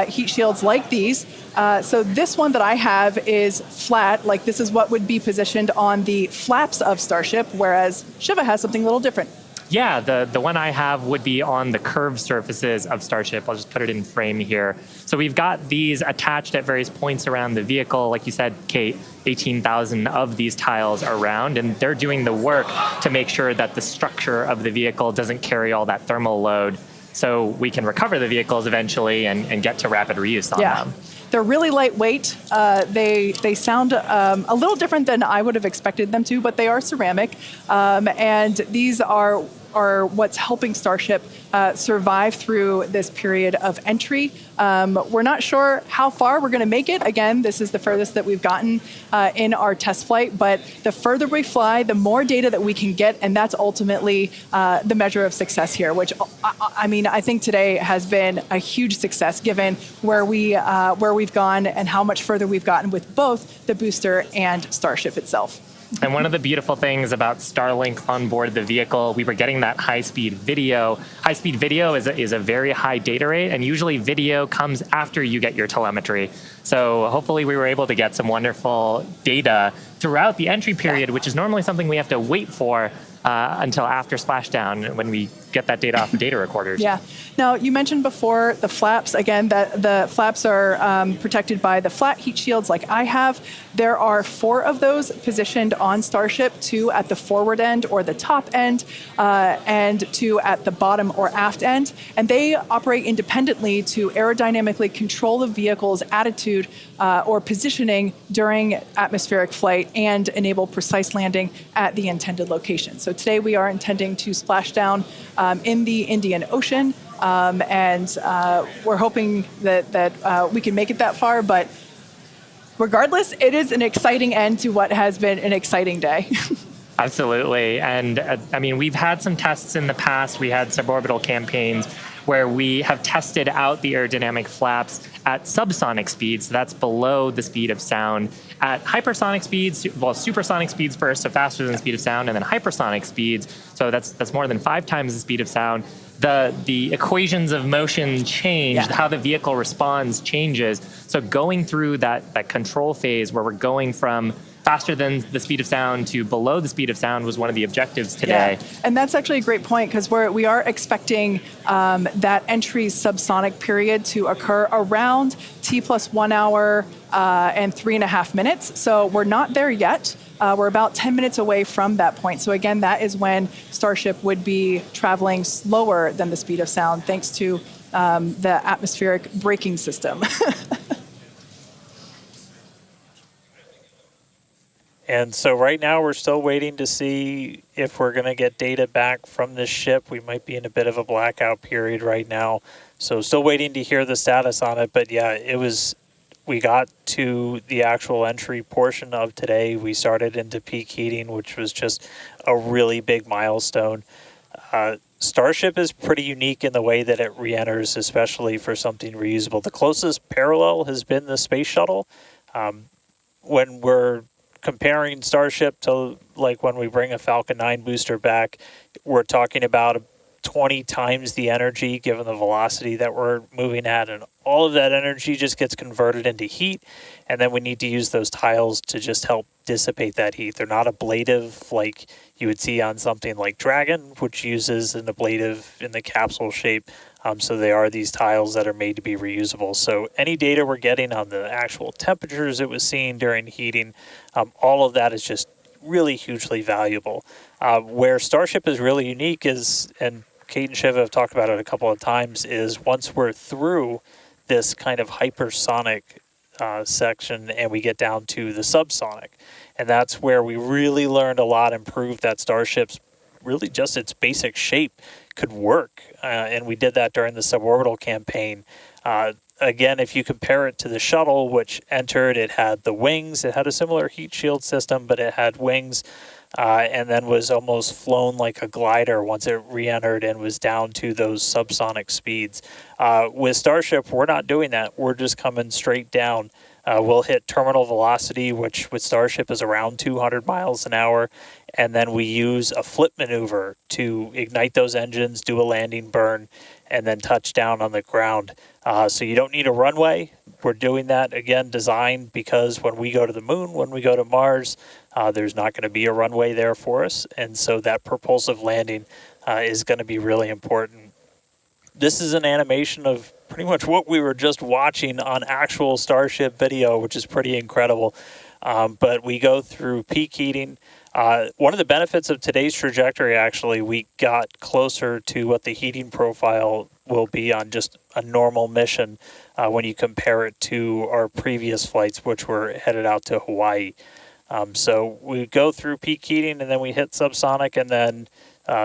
heat shields like these. So this one that I have is flat, like this is what would be positioned on the flaps of Starship, whereas Shiva has something a little different. Yeah, the one I have would be on the curved surfaces of Starship. I'll just put it in frame here. So we've got these attached at various points around the vehicle. Like you said, Kate, 18,000 of these tiles around, and they're doing the work to make sure that the structure of the vehicle doesn't carry all that thermal load, so we can recover the vehicles eventually and get to rapid reuse on them. They're really lightweight. They sound a little different than I would have expected them to, but they are ceramic. And these are what's helping Starship survive through this period of entry. We're not sure how far we're going to make it. Again, this is the furthest that we've gotten in our test flight, but the further we fly, the more data that we can get, and that's ultimately the measure of success here, which I mean, I think today has been a huge success given where we've gone and how much further we've gotten with both the booster and Starship itself. And one of the beautiful things about Starlink on board the vehicle, we were getting that high-speed video. High-speed video is a very high data rate, and usually video comes after you get your telemetry. So hopefully we were able to get some wonderful data throughout the entry period, which is normally something we have to wait for until after splashdown when we get that data off of data recorders. Yeah. Now, you mentioned before the flaps. Again, that the flaps are protected by the flat heat shields like I have. There are 4 of those positioned on Starship, 2 at the forward end or the top end, and 2 at the bottom or aft end. And they operate independently to aerodynamically control the vehicle's attitude or positioning during atmospheric flight and enable precise landing at the intended location. So today we are intending to splash down in the Indian Ocean, and we're hoping that we can make it that far, but regardless, it is an exciting end to what has been an exciting day. Absolutely. And I mean, we've had some tests in the past. We had suborbital campaigns where we have tested out the aerodynamic flaps at subsonic speeds. So that's below the speed of sound. At hypersonic speeds, well, supersonic speeds first, so faster than the speed of sound, and then hypersonic speeds. So that's more than 5 times the speed of sound. The equations of motion change, how the vehicle responds changes. So going through that control phase where we're going from faster than the speed of sound to below the speed of sound was one of the objectives today. Yeah. And that's actually a great point, because we are expecting that entry subsonic period to occur around T plus 1 hour and 3.5 minutes. So we're not there yet. We're about 10 minutes away from that point. So again, that is when Starship would be traveling slower than the speed of sound, thanks to the atmospheric braking system. And so right now we're still waiting to see if we're going to get data back from this ship. We might be in a bit of a blackout period right now. So still waiting to hear the status on it. But yeah, we got to the actual entry portion of today. We started into peak heating, which was just a really big milestone. Starship is pretty unique in the way that it re-enters, especially for something reusable. The closest parallel has been the space shuttle. When we're comparing Starship to like when we bring a Falcon 9 booster back, we're talking about 20 times the energy given the velocity that we're moving at, and all of that energy just gets converted into heat, and then we need to use those tiles to just help dissipate that heat. They're not ablative like you would see on something like Dragon, which uses an ablative in the capsule shape. So they are these tiles that are made to be reusable. So any data we're getting on the actual temperatures it was seeing during heating, all of that is just really hugely valuable. Where Starship is really unique is, and Kate and Shiva have talked about it a couple of times, is once we're through this kind of hypersonic section and we get down to the subsonic. And that's where we really learned a lot and proved that Starship's really just its basic shape could work. And we did that during the suborbital campaign. Again, if you compare it to the shuttle, which entered, it had the wings. It had a similar heat shield system, but it had wings, and then was almost flown like a glider once it re-entered and was down to those subsonic speeds. With Starship, we're not doing that. We're just coming straight down. We'll hit terminal velocity, which with Starship is around 200 miles an hour, and then we use a flip maneuver to ignite those engines, do a landing burn, and then touch down on the ground. So you don't need a runway. We're doing that, again, designed because when we go to the moon, when we go to Mars, there's not going to be a runway there for us, and so that propulsive landing is going to be really important. This is an animation of pretty much what we were just watching on actual Starship video, which is pretty incredible. But we go through peak heating. One of the benefits of today's trajectory, actually, we got closer to what the heating profile will be on just a normal mission when you compare it to our previous flights, which were headed out to Hawaii. So we go through peak heating, and then we hit subsonic, and then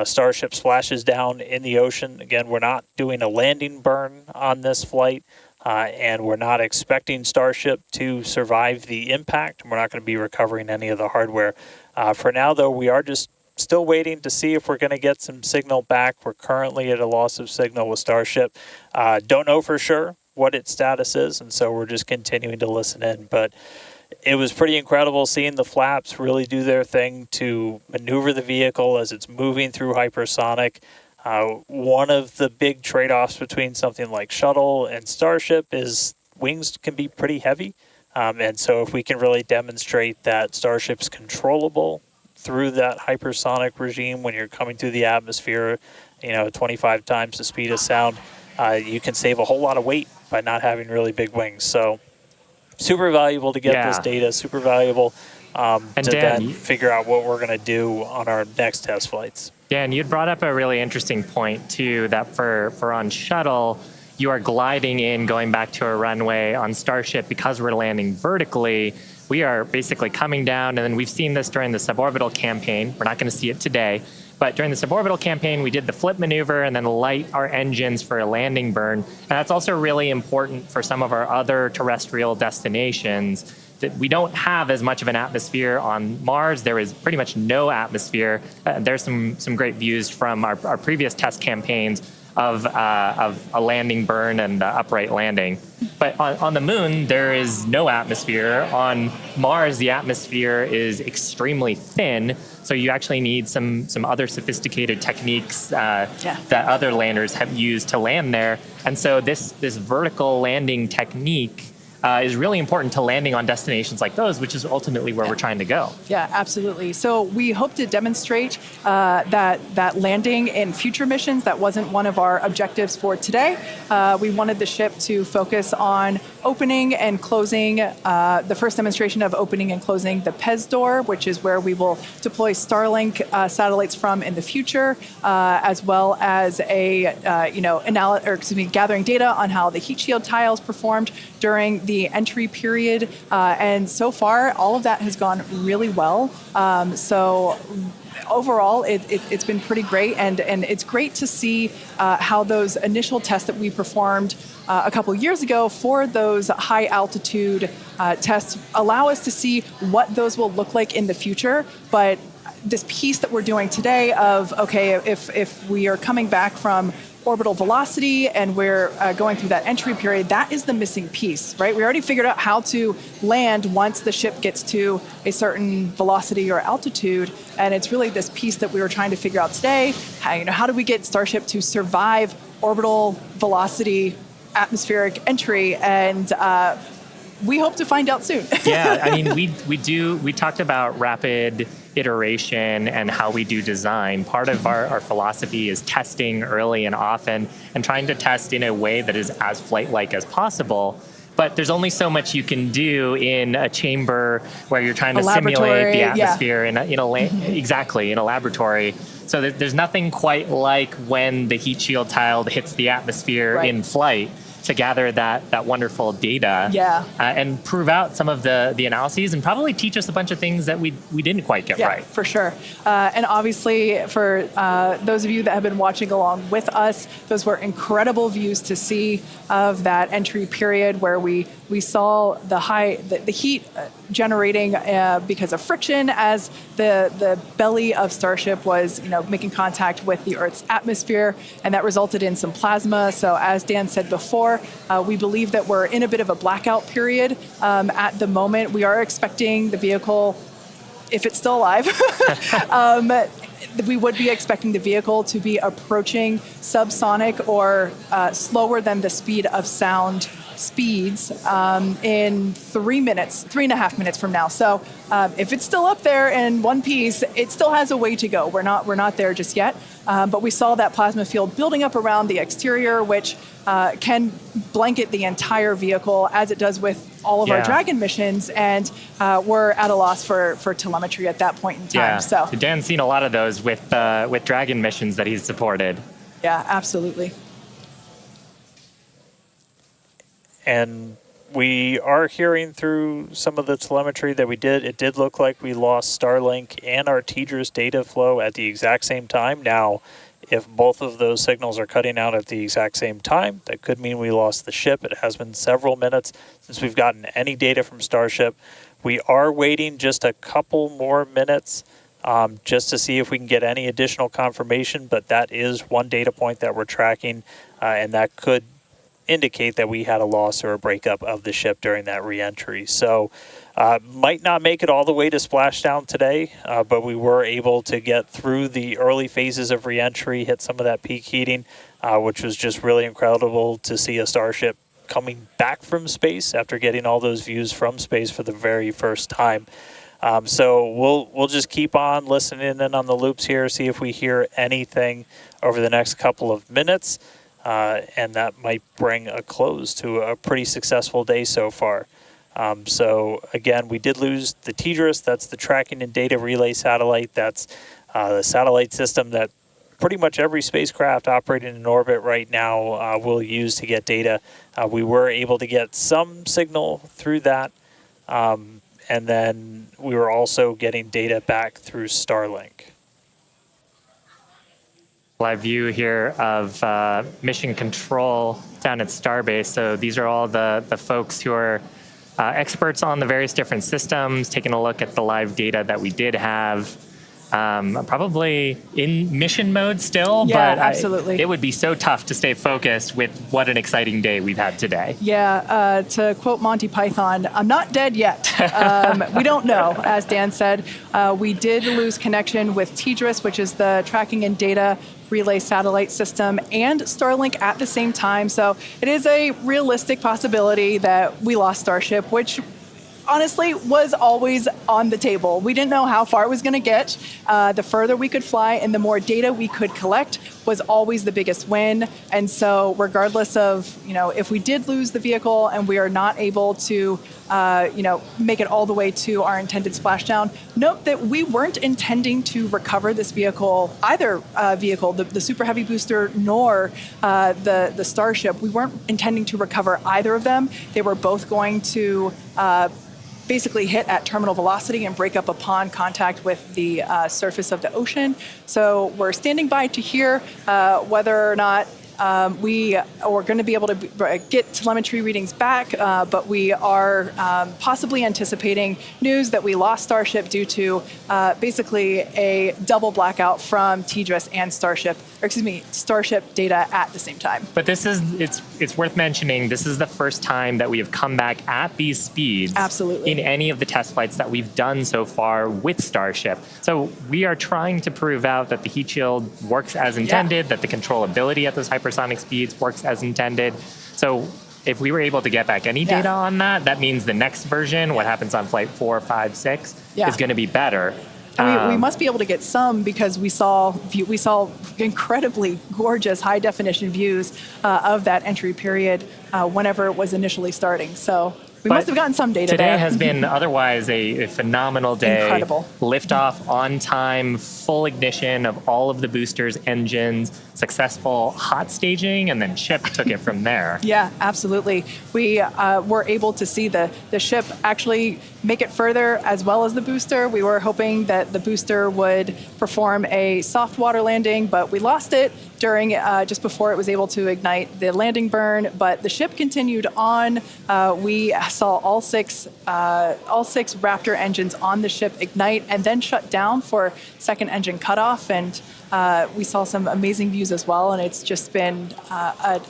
Starship splashes down in the ocean. Again, we're not doing a landing burn on this flight, and we're not expecting Starship to survive the impact. We're not going to be recovering any of the hardware. For now, though, we are just still waiting to see if we're going to get some signal back. We're currently at a loss of signal with Starship. Don't know for sure what its status is, and so we're just continuing to listen in. But it was pretty incredible seeing the flaps really do their thing to maneuver the vehicle as it's moving through hypersonic. One of the big trade-offs between something like Shuttle and Starship is wings can be pretty heavy. And so if we can really demonstrate that Starship's controllable through that hypersonic regime when you're coming through the atmosphere, 25 times the speed of sound, you can save a whole lot of weight by not having really big wings. So super valuable to get this data, super valuable to Dan, then figure out what we're going to do on our next test flights. Dan, you'd brought up a really interesting point too, that for on shuttle, you are gliding in, going back to a runway. On Starship, because we're landing vertically, we are basically coming down, and then we've seen this during the suborbital campaign. We're not going to see it today, but during the suborbital campaign, we did the flip maneuver and then light our engines for a landing burn. And that's also really important for some of our other terrestrial destinations, that we don't have as much of an atmosphere. On Mars, there is pretty much no atmosphere. There's some great views from our previous test campaigns of a landing burn and upright landing. But on the moon, there is no atmosphere. On Mars, the atmosphere is extremely thin, so you actually need some other sophisticated techniques that other landers have used to land there. And so this vertical landing technique is really important to landing on destinations like those, which is ultimately where we're trying to go. Yeah, absolutely. So we hope to demonstrate that landing in future missions. That wasn't one of our objectives for today. We wanted the ship to focus on opening and closing, the first demonstration of opening and closing the PEZ door, which is where we will deploy Starlink satellites from in the future, as well as gathering data on how the heat shield tiles performed during the entry period. And so far, all of that has gone really well. So overall, it's been pretty great, and it's great to see how those initial tests that we performed a couple years ago for those high altitude tests allow us to see what those will look like in the future. But this piece that we're doing today of, okay, if we are coming back from orbital velocity and we're going through that entry period, that is the missing piece, right? We already figured out how to land once the ship gets to a certain velocity or altitude, and it's really this piece that we were trying to figure out today. How do we get Starship to survive orbital velocity atmospheric entry? And we hope to find out soon. Yeah, I mean, we talked about rapid iteration and how we do design. Part of our philosophy is testing early and often and trying to test in a way that is as flight-like as possible. But there's only so much you can do in a chamber where you're trying to simulate the atmosphere in a laboratory. So there's nothing quite like when the heat shield tile hits the atmosphere in flight to gather that wonderful data and prove out some of the analyses and probably teach us a bunch of things that we didn't quite get right. For sure. And obviously, for those of you that have been watching along with us, those were incredible views to see of that entry period where we saw the heat generating because of friction as the belly of Starship was making contact with the Earth's atmosphere, and that resulted in some plasma. So as Dan said before, we believe that we're in a bit of a blackout period at the moment. We are expecting the vehicle, if it's still alive, we would be expecting the vehicle to be approaching subsonic or slower than the speed of sound speeds in 3.5 minutes from now. So if it's still up there in one piece, it still has a way to go. We're not there just yet. But we saw that plasma field building up around the exterior, which can blanket the entire vehicle, as it does with all of our Dragon missions, and we're at a loss for telemetry at that point in time. Yeah. So Dan's seen a lot of those with Dragon missions that he's supported. Yeah, absolutely. And we are hearing through some of the telemetry that it did look like we lost Starlink and our TDRS data flow at the exact same time. Now, if both of those signals are cutting out at the exact same time, that could mean we lost the ship. It has been several minutes since we've gotten any data from Starship. We are waiting just a couple more minutes just to see if we can get any additional confirmation, but that is one data point that we're tracking, and that could indicate that we had a loss or a breakup of the ship during that re-entry. So might not make it all the way to splashdown today, but we were able to get through the early phases of re-entry, hit some of that peak heating, which was just really incredible to see a Starship coming back from space after getting all those views from space for the very first time. So we'll just keep on listening in on the loops here, see if we hear anything over the next couple of minutes, and that might bring a close to a pretty successful day so far. So again, we did lose the TDRS. That's the tracking and data relay satellite. That's the satellite system that pretty much every spacecraft operating in orbit right now will use to get data. We were able to get some signal through that, and then we were also getting data back through Starlink. Live view here of mission control down at Starbase. So these are all the folks who are experts on the various different systems, taking a look at the live data that we did have. Probably in mission mode still, Yeah, but absolutely. It would be so tough to stay focused with what an exciting day we've had today. Yeah, to quote Monty Python, I'm not dead yet. We don't know, as Dan said. We did lose connection with TDRS, which is the tracking and data relay satellite system, and Starlink at the same time. So it is a realistic possibility that we lost Starship, which honestly was always on the table. We didn't know how far it was going to get. The further we could fly and the more data we could collect was always the biggest win. And so regardless of, if we did lose the vehicle and we are not able to, make it all the way to our intended splashdown, note that we weren't intending to recover this vehicle, either vehicle, the Super Heavy booster nor the Starship. We weren't intending to recover either of them. They were both going to basically hit at terminal velocity and break up upon contact with the surface of the ocean. So we're standing by to hear whether or not we are going to be able to get telemetry readings back, but we are possibly anticipating news that we lost Starship due to basically a double blackout from TDRS and Starship data at the same time. But it's worth mentioning, this is the first time that we have come back at these speeds Absolutely. in any of the test flights that we've done so far with Starship. So we are trying to prove out that the heat shield works as intended, that the controllability at those hypersonic speeds works as intended. So if we were able to get back any data on that means the next version, what happens on flight 4, 5, 6, is going to be better. We must be able to get some because we saw incredibly gorgeous high definition views of that entry period whenever it was initially starting. So we must have gotten some data today there. has been otherwise a phenomenal day. Incredible. Liftoff on time, full ignition of all of the boosters, engines, successful hot staging, and then ship took it from there. Yeah, absolutely. We were able to see the ship actually make it further as well as the booster. We were hoping that the booster would perform a soft water landing, but we lost it during just before it was able to ignite the landing burn. But the ship continued on. We saw all six Raptor engines on the ship ignite and then shut down for second engine cutoff. And we saw some amazing views as well, and it's just been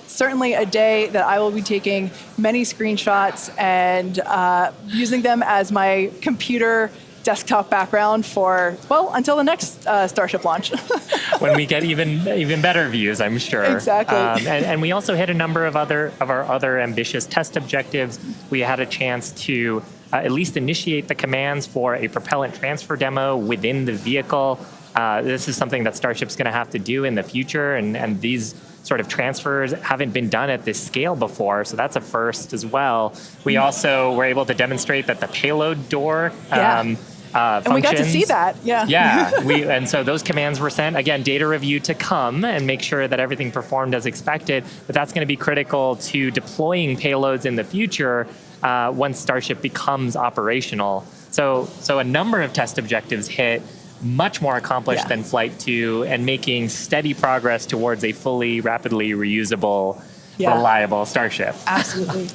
certainly a day that I will be taking many screenshots and using them as my computer desktop background for, until the next Starship launch. When we get even better views, I'm sure. Exactly. And we also hit a number of our other ambitious test objectives. We had a chance to at least initiate the commands for a propellant transfer demo within the vehicle. This is something that Starship's going to have to do in the future, and these sort of transfers haven't been done at this scale before, so that's a first as well. We also were able to demonstrate that the payload door functions. And we got to see that, Yeah, and so those commands were sent. Again, data review to come and make sure that everything performed as expected, but that's going to be critical to deploying payloads in the future once Starship becomes operational. So a number of test objectives hit, much more accomplished than Flight 2, and making steady progress towards a fully, rapidly reusable, reliable Starship. Absolutely.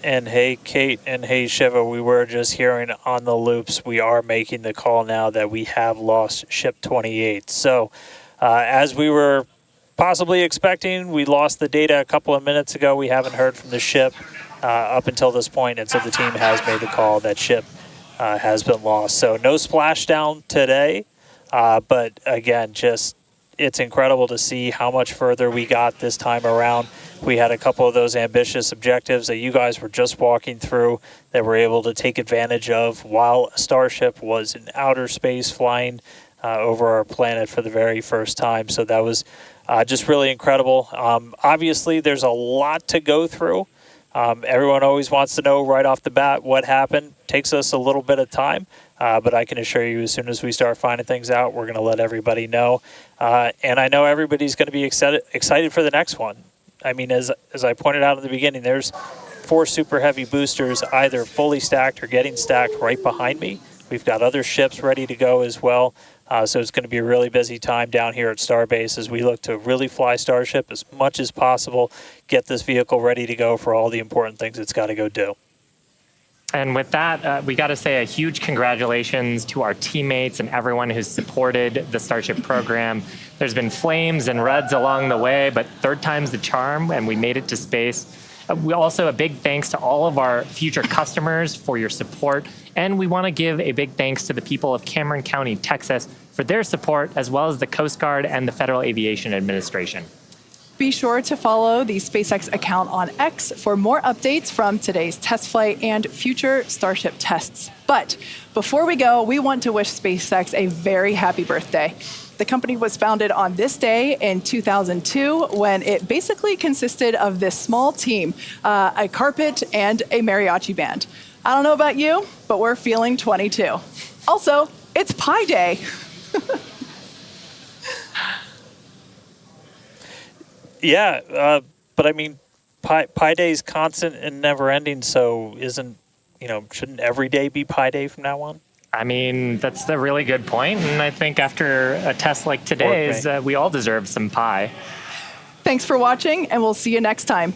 And hey, Kate, and hey, Shiva, we were just hearing on the loops, we are making the call now that we have lost Ship 28. So as we were possibly expecting, we lost the data a couple of minutes ago. We haven't heard from the ship up until this point, and so the team has made the call that ship has been lost. So no splashdown today, but again, just it's incredible to see how much further we got this time around. We had a couple of those ambitious objectives that you guys were just walking through that we're able to take advantage of while Starship was in outer space flying over our planet for the very first time. So that was just really incredible. Obviously, there's a lot to go through. Everyone always wants to know right off the bat what happened. Takes us a little bit of time, but I can assure you as soon as we start finding things out, we're going to let everybody know. And I know everybody's going to be excited for the next one. I mean, as I pointed out in the beginning, there's 4 Super Heavy boosters either fully stacked or getting stacked right behind me. We've got other ships ready to go as well. So it's going to be a really busy time down here at Starbase as we look to really fly Starship as much as possible, get this vehicle ready to go for all the important things it's got to go do. And with that, we got to say a huge congratulations to our teammates and everyone who's supported the Starship program. There's been flames and reds along the way, but third time's the charm, and we made it to space. We also a big thanks to all of our future customers for your support. And we want to give a big thanks to the people of Cameron County, Texas, for their support, as well as the Coast Guard and the Federal Aviation Administration. Be sure to follow the SpaceX account on X for more updates from today's test flight and future Starship tests. But before we go, we want to wish SpaceX a very happy birthday. The company was founded on this day in 2002 when it basically consisted of this small team, a carpet and a mariachi band. I don't know about you, but we're feeling 22. Also, it's Pi Day. Yeah, but I mean, Pi Day is constant and never ending, so shouldn't every day be Pi Day from now on? I mean, that's a really good point, and I think after a test like today's, we all deserve some pie. Thanks for watching, and we'll see you next time.